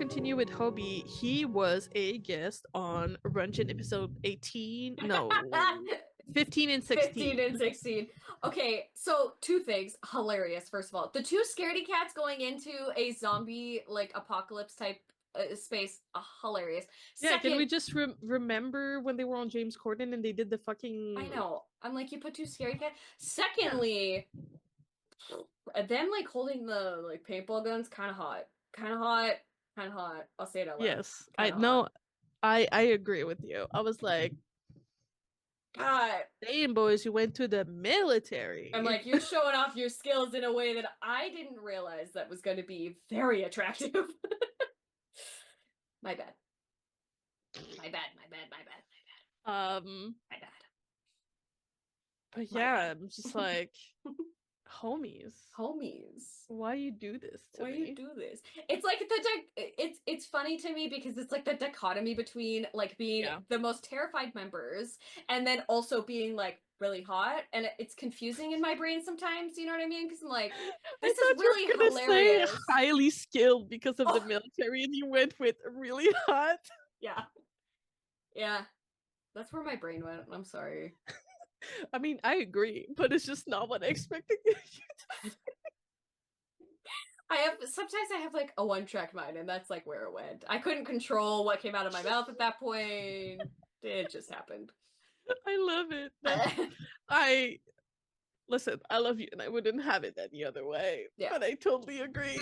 continue with Hobi, he was a guest on Rungeon episode 18. No, 15 and 16. 15 and 16. Okay, so two things. Hilarious, first of all. The two scaredy cats going into a zombie, like, apocalypse type space. Hilarious. Yeah, can we Second, just remember when they were on James Corden and they did the fucking. I know. I'm like, you put two scaredy cats. Yeah. Secondly, them, like, holding the, like, paintball guns, kind of hot. Kind of hot. Kind of hot. I'll say it out loud. Yes, I Kind of know. hot. I agree with you. I was like, God. damn, boys, you went to the military. I'm like, you're showing off your skills in a way that I didn't realize that was going to be very attractive. My bad. My bad, my bad, my bad, my bad. My bad. But My yeah, bad. I'm just like, homies. Homies. Why you do this to Why me? you do this? It's like it's funny to me because it's like the dichotomy between like being the most terrified members and then also being like really hot, and it's confusing in my brain sometimes, you know what I mean? Because I'm like, this is really you were gonna hilarious. say highly skilled because of the military, and you went with really hot. Yeah. Yeah. That's where my brain went. I'm sorry. I mean, I agree, but it's just not what I expected you to say. Sometimes I have like a one-track mind, and that's like where it went. I couldn't control what came out of my mouth at that point. It just happened. I love it. Listen, I love you, and I wouldn't have it any other way. Yeah. But I totally agree.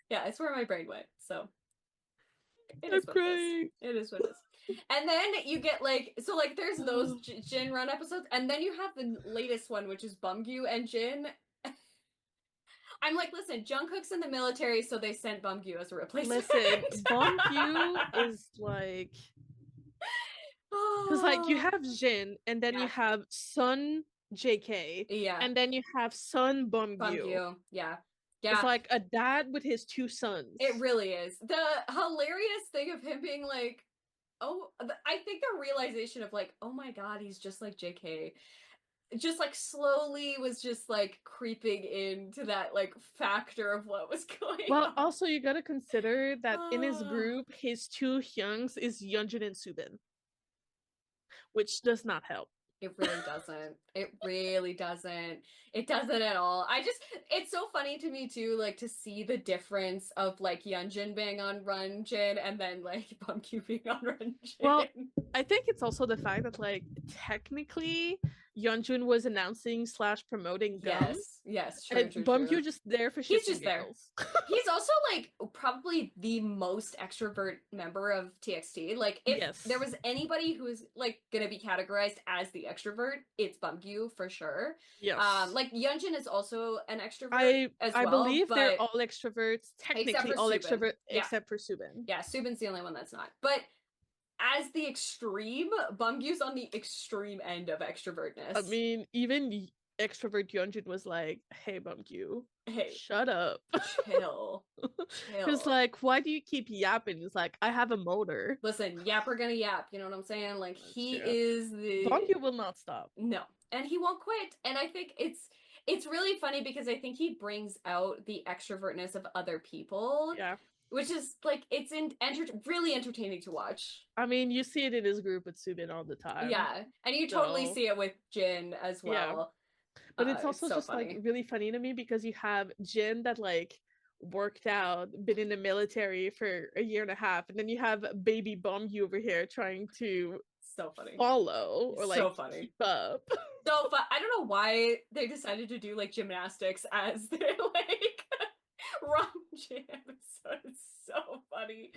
Yeah, it's where my brain went. So it is what it is. It is what it is. And then you get like, so like there's those Jin run episodes, and then you have the latest one, which is Bumgyu and Jin. I'm like, listen, Jungkook's in the military, so they sent Bumgyu as a replacement. Listen, Bumgyu is like, because like you have Jin, and then you have Sun JK, and then you have Sun Bumgyu. Yeah. It's like a dad with his two sons. It really is. The hilarious thing of him being like, oh, I think the realization of like, oh my god, he's just like JK, just like slowly was just like creeping into that like factor of what was going on. Well, also you gotta consider that in his group, his two Hyungs is Yeonjun and Subin, which does not help. It really doesn't. It really doesn't. It doesn't at all. It's so funny to me too, like to see the difference of like Yeonjun being on Runjin and then like Bumgyu being on Runjin. Well, I think it's also the fact that like technically Yeonjun was announcing / promoting Gum. Yes, true, and Bumgyu just there for shits. He's just there. He's also like probably the most extrovert member of TXT. Like if there was anybody who's like gonna be categorized as the extrovert, it's Bumgyu for sure. Yes. Like Yeonjun is also an extrovert as well. I believe they're all extroverts, technically all extroverts except for Subin. Yeah, Subin's the only one that's not. But as the extreme, Bumgyu's on the extreme end of extrovertness. I mean, even extrovert Yeonjun was like, hey Bumgyu, hey, shut up, chill. He's like, why do you keep yapping? He's like, I have a motor. Listen, yapper gonna yap, you know what I'm saying? Like, he is the Bumgyu will not stop. No, and he won't quit. And I think it's really funny because I think he brings out the extrovertness of other people. Yeah. Which is like, it's really entertaining to watch. I mean, you see it in his group with Subin all the time. Yeah, and you totally see it with Jin as well. Yeah. But it's also just funny. Like really funny to me because you have Jin that like worked out, been in the military for a year and a half, and then you have baby Bumgyu over here trying to follow or like keep up. So fun. I don't know why they decided to do like gymnastics as their like Ramjin episode. It's so funny.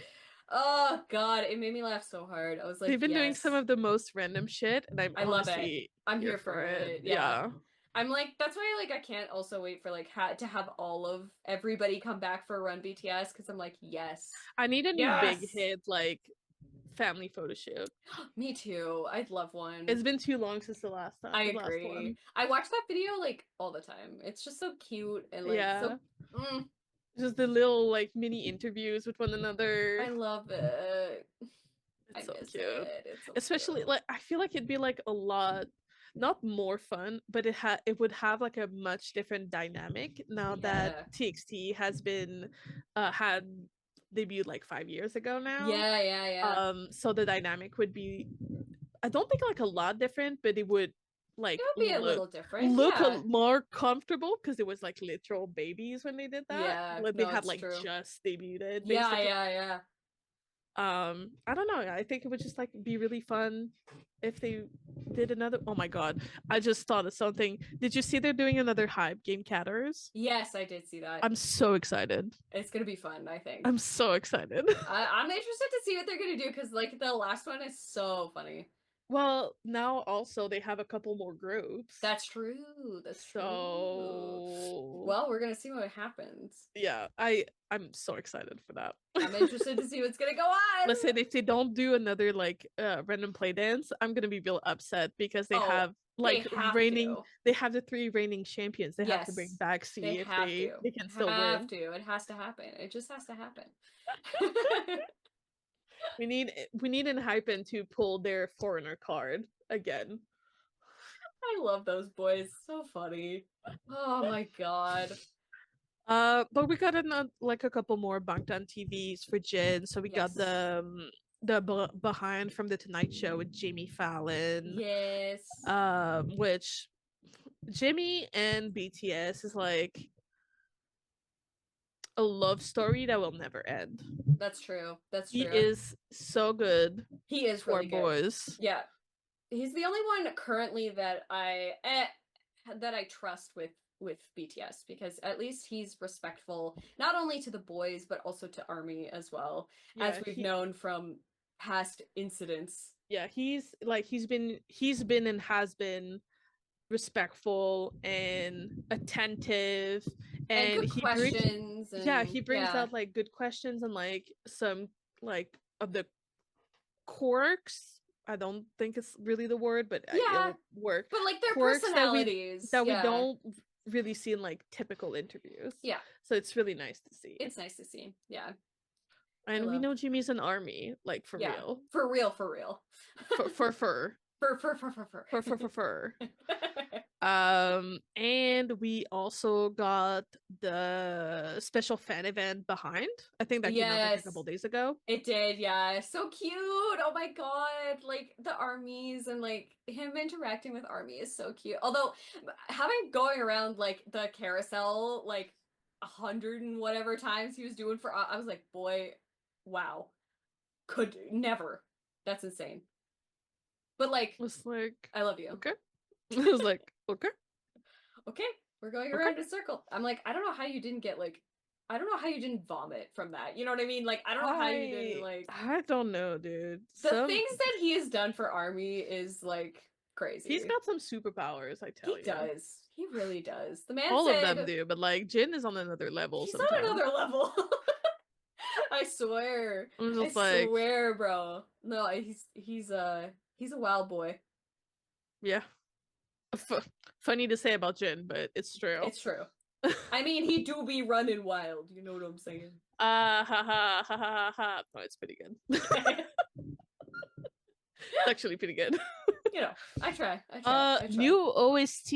Oh god, it made me laugh so hard. I was like, they've been doing some of the most random shit, and I love it. I'm here for it. Yeah. I'm like, that's why like I can't also wait for like to have all of everybody come back for Run BTS, because I'm like, yes. I need a new big hit like family photo shoot. Me too. I'd love one. It's been too long since the last time. I agree. I watch that video like all the time. It's just so cute and like so just the little like mini interviews with one another. I love it. It's so cute. It's so especially cute. Like I feel like it'd be like a lot, not more fun, but it would have like a much different dynamic now that TXT has been had debuted like 5 years ago now. Yeah. So the dynamic would be, I don't think like a lot different, but it would like It would be a little different. look Yeah. more comfortable because it was like literal babies when they did that. Yeah. Like they No, had it's like true. just debuted Yeah, basically. yeah. I don't know. I think it would just like be really fun if they did another. Oh my god, I just thought of something. Did you see they're doing another Hype Game Catters? Yes, I did see that. I'm so excited. It's gonna be fun, I think. I'm so excited. I'm interested to see what they're gonna do because like the last one is so funny. Well, now also they have a couple more groups. That's true. That's true. Well, we're gonna see what happens. Yeah, I'm so excited for that. I'm interested to see what's gonna go on. Listen, if they don't do another like random play dance, I'm gonna be real upset because they have like they have the 3 reigning champions. They have to bring back C if they can still win. It has to happen. It just has to happen. We need an Hypen to pull their foreigner card again. I love those boys. So funny. Oh my god. But we got like a couple more Bangtan TVs for Jin. So we got the behind from the Tonight Show with Jimmy Fallon. Yes. Which Jimmy and BTS is like a love story that will never end. That's true. He is so good. He is really good. Boys. Yeah. He's the only one currently that I trust with BTS because at least he's respectful not only to the boys but also to ARMY as well, as we've known from past incidents. Yeah, he's been and has been respectful and attentive and good questions. He brings out like good questions and like some like of the quirks. I don't think it's really the word, but it'll work. But like their personalities that we don't really see in like typical interviews. Yeah. So it's really nice to see. It's nice to see. Yeah. And we know Jimmy's an ARMY, like for real. For real. For fur. For. And we also got the special fan event behind. I think that came out like a couple days ago. It did, yeah. So cute. Oh my god. Like the ARMYs and like him interacting with ARMY is so cute. Although having going around like the carousel like 100 and whatever times he was doing for, I was like, boy, wow. Could never. That's insane. But like, was like, I love you. Okay. I was like, okay. Okay, we're going around in a circle. I'm like, I don't know how you didn't get like, I don't know how you didn't vomit from that. You know what I mean? Like, I don't know how you didn't like. I don't know, dude. The things that he has done for ARMY is like crazy. He's got some superpowers, I tell you. He does. He really does. The man all of them do, but like Jin is on another level. He's on another level. I swear. I swear, bro. No, he's a wild boy. Yeah. Funny to say about Jin, but it's true. It's true. I mean, he do be running wild. You know what I'm saying? Ha ha ha ha ha. No, it's pretty good. It's actually pretty good. You know, I try. New OST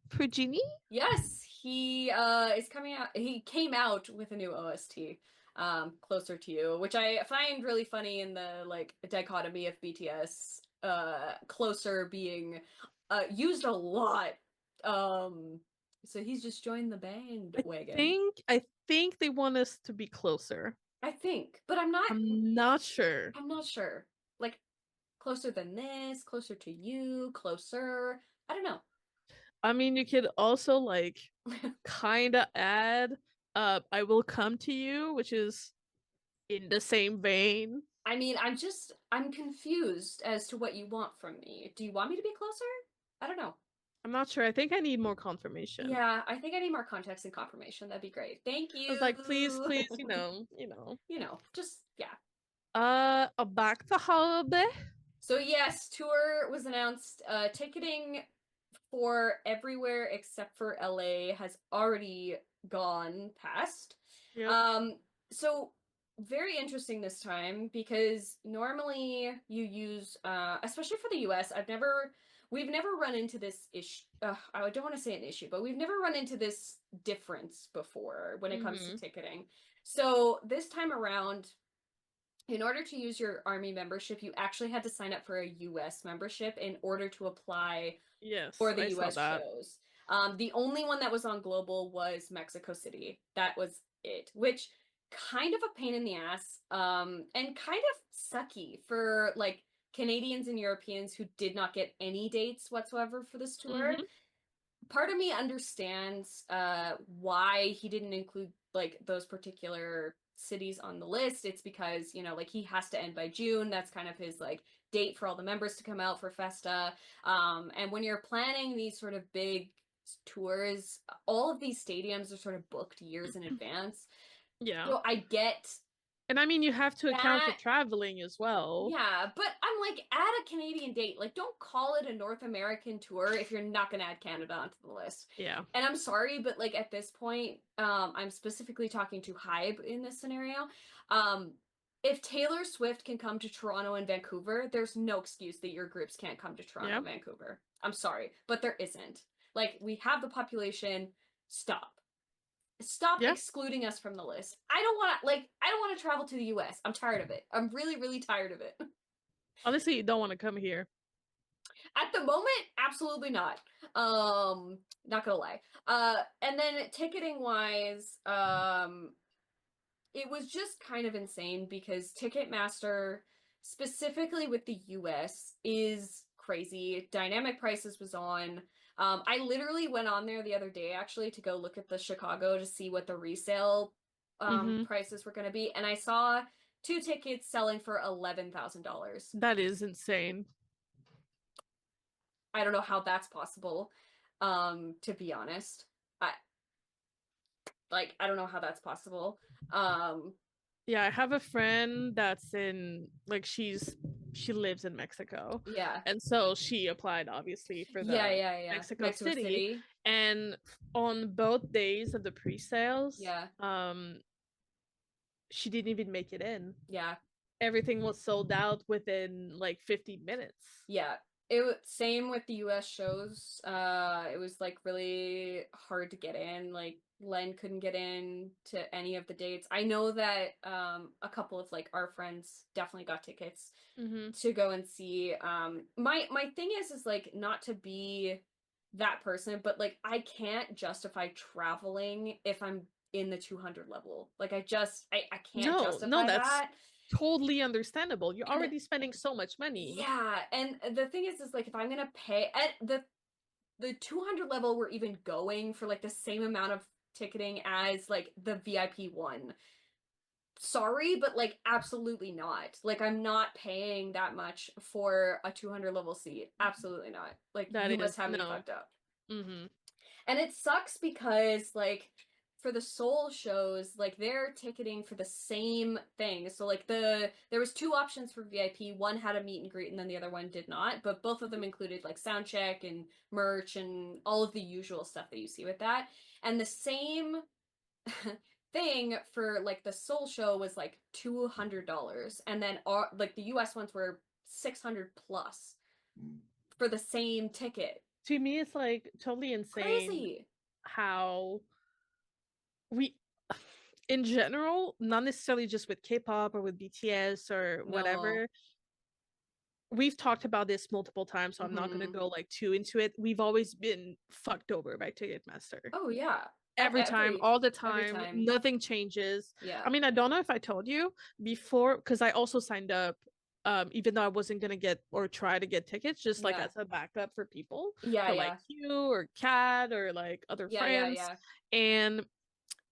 for Genie? Yes, he is coming out. He came out with a new OST, Closer to You, which I find really funny in the like dichotomy of BTS. Closer being used a lot. So he's just joined the bandwagon. I think they want us to be closer. I think, but I'm not sure. I'm not sure. Like closer than this, closer to you, closer. I don't know. I mean, you could also like kind of add I Will Come to You, which is in the same vein. I mean, I'm confused as to what you want from me. Do you want me to be closer? I don't know. I'm not sure. I think I need more confirmation. Yeah, I think I need more context and confirmation. That'd be great. Thank you. I was like, please, you know. Just yeah. Back to Hobi. So yes, tour was announced. Ticketing for everywhere except for LA has already gone past. Yep. So very interesting this time because normally you use, especially for the US, we've never run into this issue. I don't want to say an issue, but we've never run into this difference before when it comes to ticketing. So this time around, in order to use your Army membership, you actually had to sign up for a US membership in order to apply Yes, for the I saw US that. shows. The only one that was on global was Mexico City. That was it, which kind of a pain in the ass, and kind of sucky for like Canadians and Europeans who did not get any dates whatsoever for this tour. Mm-hmm. Part of me understands why he didn't include like those particular cities on the list. It's because, you know, like he has to end by June. That's kind of his like date for all the members to come out for Festa. And when you're planning these sort of big tours, all of these stadiums are sort of booked years in advance. Yeah. So I get And I mean, you have to account for that. traveling as well. Yeah, but I'm like, add a Canadian date. Like, don't call it a North American tour if you're not going to add Canada onto the list. Yeah. And I'm sorry, but like at this point, I'm specifically talking to Hybe in this scenario. If Taylor Swift can come to Toronto and Vancouver, there's no excuse that your groups can't come to Toronto and Vancouver. I'm sorry, but there isn't. Like, we have the population. Stop excluding us from the list. I don't want to travel to the US. I'm tired of it. I'm really, really tired of it. Honestly, you don't want to come here. At the moment, absolutely not. Not gonna lie. And then ticketing wise, it was just kind of insane because Ticketmaster, specifically with the US, is crazy. Dynamic Prices was on. I literally went on there the other day actually to go look at the Chicago to see what the resale prices were going to be, and I saw 2 tickets selling for $11,000. That is insane. I don't know how that's possible. To be honest, I don't know how that's possible. Yeah, I have a friend that's in like she lives in Mexico. Yeah. And so she applied obviously for the Mexico City. And on both days of the pre-sales, she didn't even make it in. Yeah. Everything was sold out within like 50 minutes. Yeah. It was same with the US shows. It was like really hard to get in. Like Len couldn't get in to any of the dates. I know that a couple of like our friends definitely got tickets to go and see. My thing is like not to be that person, but like I can't justify traveling if I'm in the 200 level. Like I can't justify that. Totally understandable. You're already spending so much money. Yeah, and the thing is like if I'm gonna pay at the 200 level, we're even going for like the same amount of ticketing as like the VIP one. Sorry, but like absolutely not. Like I'm not paying that much for a 200 level seat. Absolutely not. Like you must have me fucked up. And it sucks because like for the Seoul shows, like they're ticketing for the same thing. So like there was 2 options for VIP. One had a meet and greet and then the other one did not, but both of them included like sound check and merch and all of the usual stuff that you see with that. And the same thing for like the Seoul show was like $200, and then like the US ones were 600 plus for the same ticket. To me it's like totally insane. Crazy how we in general, not necessarily just with K-pop or with BTS or whatever. We've talked about this multiple times, so I'm not going to go like too into it. We've always been fucked over by Ticketmaster. Oh yeah. Every time, all the time, nothing changes. Yeah. I mean, I don't know if I told you before, because I also signed up, even though I wasn't gonna get or try to get tickets, just like as a backup for people, for like you or Kat or like other friends. And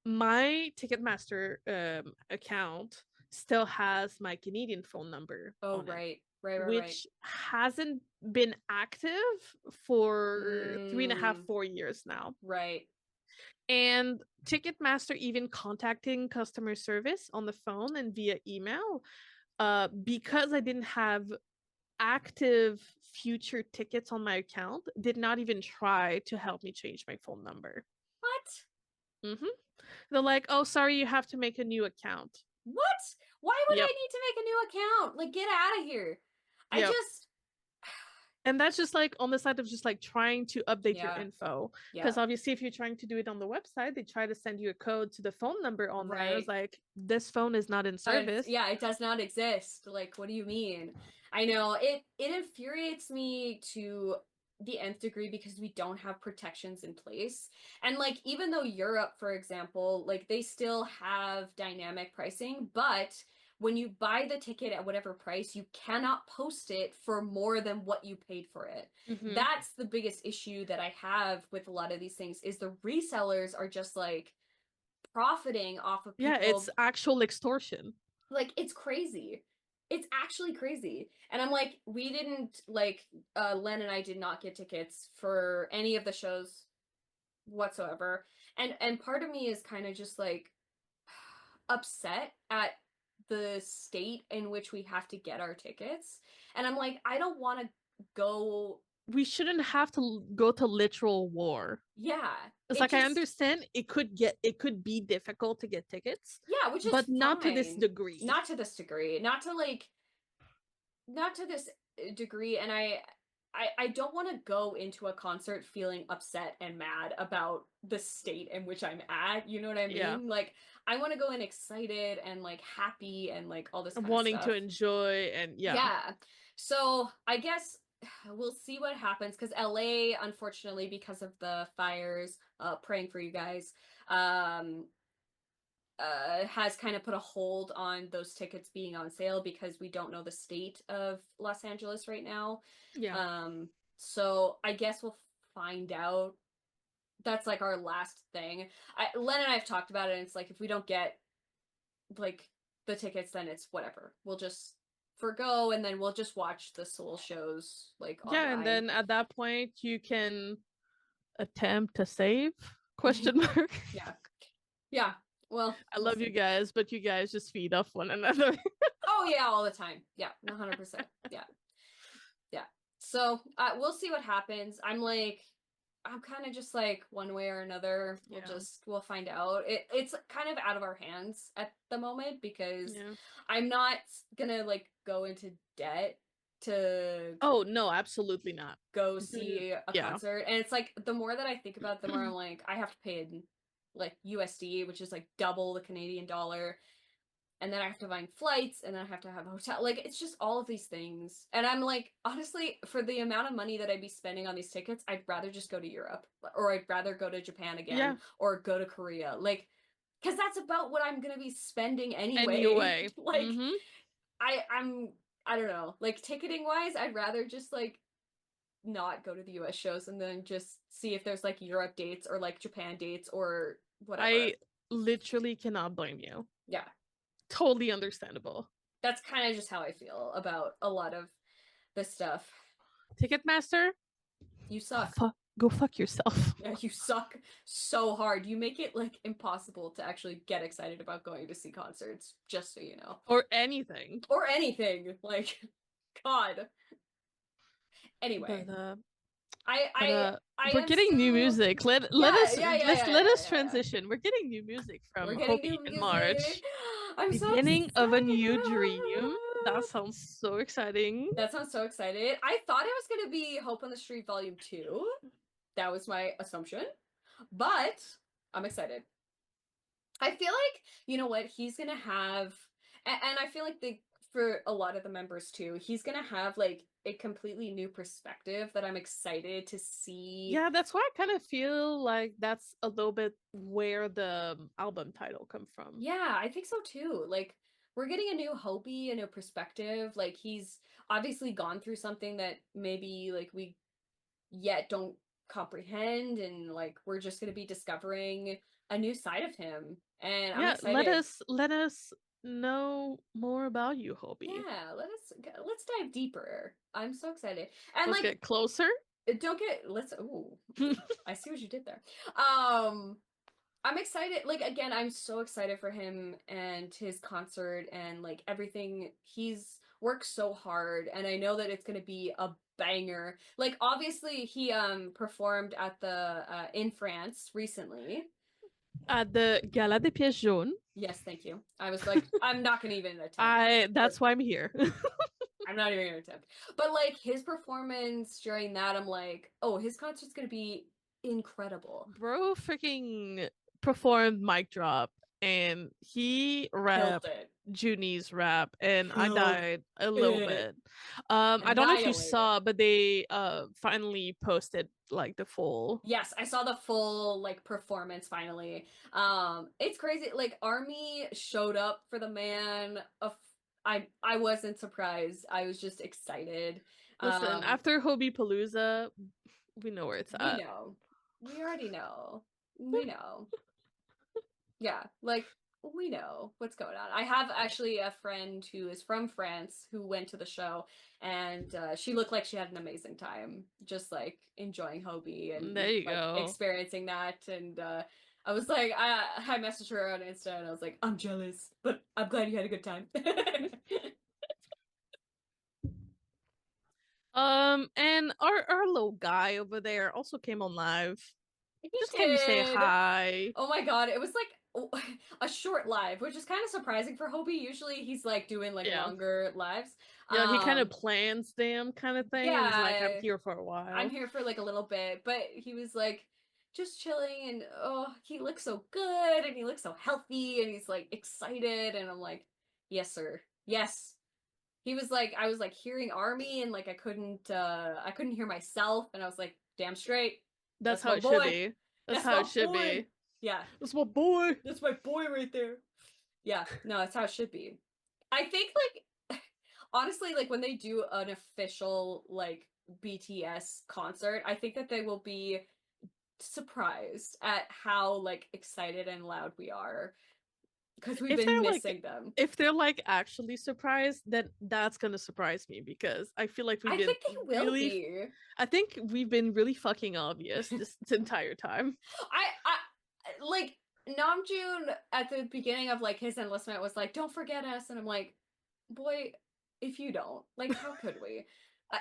my Ticketmaster account still has my Canadian phone number. Oh, right. Which hasn't been active for 3.5, 4 years now. Right. And Ticketmaster even contacting customer service on the phone and via email, because I didn't have active future tickets on my account, did not even try to help me change my phone number. What? They're like, oh, sorry, you have to make a new account. What? Why would I need to make a new account? Like, get out of here. And that's just like on the side of just like trying to update your Yeah. info. Yeah. Because obviously, if you're trying to do it on the website, they try to send you a code to the phone number on there. It's Right. like, this phone is not in service. Yeah, it does not exist. Like, what do you mean? I know it infuriates me to the nth degree because we don't have protections in place. And like, even though Europe, for example, like they still have dynamic pricing, but when you buy the ticket at whatever price, you cannot post it for more than what you paid for it. That's the biggest issue that I have with a lot of these things is the resellers are just like profiting off of people. Yeah, it's actual extortion. Like, it's crazy. It's actually crazy. And I'm like, we didn't, like, Len and I did not get tickets for any of the shows whatsoever. And part of me is kind of just like upset at the state in which we have to get our tickets. And I'm like, I don't want to go. We shouldn't have to go to literal war. Yeah. It's like, I understand it could be difficult to get tickets. Yeah, which is but fine. not to this degree. Not to this degree. Not to this degree. And I don't want to go into a concert feeling upset and mad about the state in which I'm at. You know what I mean? Yeah. Like, I want to go in excited and like happy and like all this kind wanting of stuff. to enjoy and Yeah. So I guess we'll see what happens because LA, unfortunately, because of the fires, praying for you guys, has kind of put a hold on those tickets being on sale because we don't know the state of Los Angeles right now. Yeah. So I guess we'll find out. That's like our last thing. Len and I have talked about it, and it's like if we don't get like the tickets, then it's whatever. We'll just forgo, and then we'll just watch the Seoul shows like online. Yeah, and then at that point you can attempt to save ? Yeah. Yeah. Well, I love you guys, but you guys just feed off one another. Oh yeah, all the time. Yeah, 100%. Yeah. Yeah. So we'll see what happens. I'm kind of just like one way or another. We'll find out. It's kind of out of our hands at the moment because I'm not gonna like go into debt to Oh no, absolutely not. Go see a concert. And it's like the more that I think about it, the more I'm like, I have to pay in like USD, which is like double the Canadian dollar. And then I have to buy flights, and then I have to have a hotel. Like, it's just all of these things. And I'm like, honestly, for the amount of money that I'd be spending on these tickets, I'd rather just go to Europe. Or I'd rather go to Japan again. Or go to Korea. Like, because that's about what I'm going to be spending anyway. Like, I don't know. Like, ticketing-wise, I'd rather just, like, not go to the US shows and then just see if there's, like, Europe dates or, like, Japan dates or whatever. I literally cannot blame you. Yeah. Totally understandable. That's kind of just how I feel about a lot of this stuff. Ticketmaster, you suck. Go fuck yourself. Yeah, you suck so hard. You make it like impossible to actually get excited about going to see concerts, just so you know. Or anything. Like, God. Anyway. But, we're getting new music. Let us transition. We're getting new music from Hobi in March. I'm beginning of a new dream. That sounds so exciting. That sounds so excited. I thought it was gonna be Hope on the Street Volume 2. That was my assumption. But I'm excited. I feel like, you know what, he's gonna have, and I feel like for a lot of the members too, he's gonna have like a completely new perspective that I'm excited to see. Yeah, that's why I kind of feel like that's a little bit where the album title come from. Yeah, I think so too. Like, we're getting a new Hobi, a new perspective. Like, he's obviously gone through something that maybe like we yet don't comprehend, and like we're just gonna be discovering a new side of him. And I'm excited. Let us know more about you, Hobi. Yeah, let's dive deeper. I'm so excited. And let's get closer. I see what you did there. I'm excited. Like, again, I'm so excited for him and his concert and like everything. He's worked so hard, and I know that it's gonna be a banger. Like, obviously he performed at the in France recently. At the Gala des Pièces Jaunes. Yes, thank you. I was like, I'm not gonna even attempt. That's why I'm here. I'm not even gonna attempt. But like his performance during that, I'm like, oh, his concert's gonna be incredible. Bro freaking performed Mic Drop and he Killed rapped it. Juni's rap and I Killed died a little it. bit. I don't know if you Annihilated. saw, but they finally posted like the full. Yes, I saw the full like performance finally. It's crazy. Like ARMY showed up for the man. I wasn't surprised. I was just excited. Listen, after Hobi Palooza, we know where it's We at. know. We already know. We know. Yeah, like we know what's going on. I have actually a friend who is from France who went to the show, and she looked like she had an amazing time, just like enjoying Hobi and There you like go. experiencing that. And I was like, I messaged her on Insta, and I was like, I'm jealous, but I'm glad you had a good time. And our little guy over there also came on live. He Just came to say did. hi. Oh my god, it was like a short live, which is kind of surprising for Hobi. Usually he's like doing like Yeah. longer lives. Yeah, he kind of plans them kind of thing and is like, I'm Yeah, here for a while. I'm here for like a little bit, but he was like just chilling and oh, he looks so good and he looks so healthy and he's like excited and I'm like, yes, sir. Yes. He was like I was like hearing ARMY and like I couldn't hear myself and I was like, damn straight. That's how my it boy. should be. That's That's how my it should boy. be. Yeah. That's my boy. That's my boy right there. Yeah, no, that's how it should be. I think like honestly, like when they do an official like BTS concert, I think that they will be surprised at how like excited and loud we are because we've If been they're missing them. if they're like actually surprised, then that's gonna surprise me because I feel like we've I been think they will really be. I think we've been really fucking obvious this entire time. I like Namjoon at the beginning of like his enlistment was like, "Don't forget us," and I'm like, "Boy, if you don't, like, how could we?" I,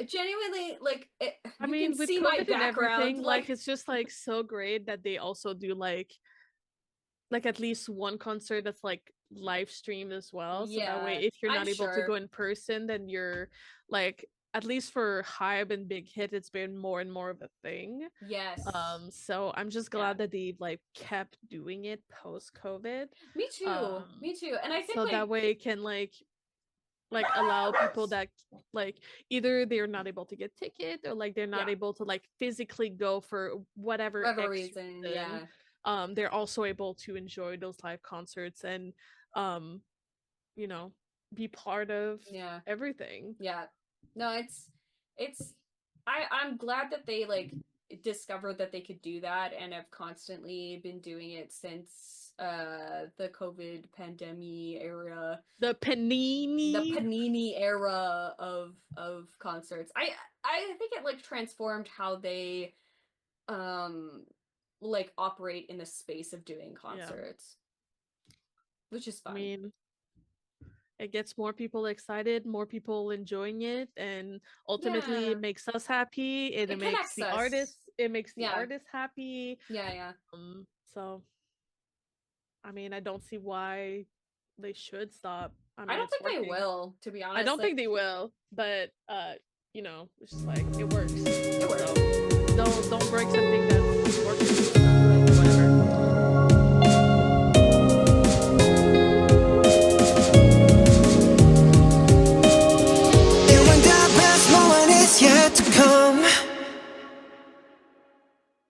genuinely, like, I you can mean, with see my COVID and background, everything, like like, it's just like so great that they also do like at least one concert that's like live streamed as well. So that way yeah, if you're I'm not able to go sure. in person, then you're like at least for Hybe and Big Hit, it's been more and more of a thing. Yes, So I'm just yeah, glad that they like kept doing it post COVID. me too, me too. And I think So that like, way it can like allow people that like either they're not able to get ticket or like they're not yeah, able to like physically go for whatever whatever X reason, reason. yeah, They're also able to enjoy those live concerts and um you know be part of yeah. everything. Yeah. No, it's I'm glad that they like discovered that they could do that and have constantly been doing it since the COVID pandemic era, The the panini. panini era of concerts. I think it like transformed how they um like operate in the space of doing Yeah, concerts, which is I fun. mean it gets more people excited, more people enjoying it, and ultimately Yeah. it makes us happy and It connects us. it makes the Yeah. artists happy. Yeah, yeah. So I mean, I don't see why they should stop. I I mean, don't it's think they working. will, to be I honest. don't think Like, they will, but it's just like it works. it So works. don't break something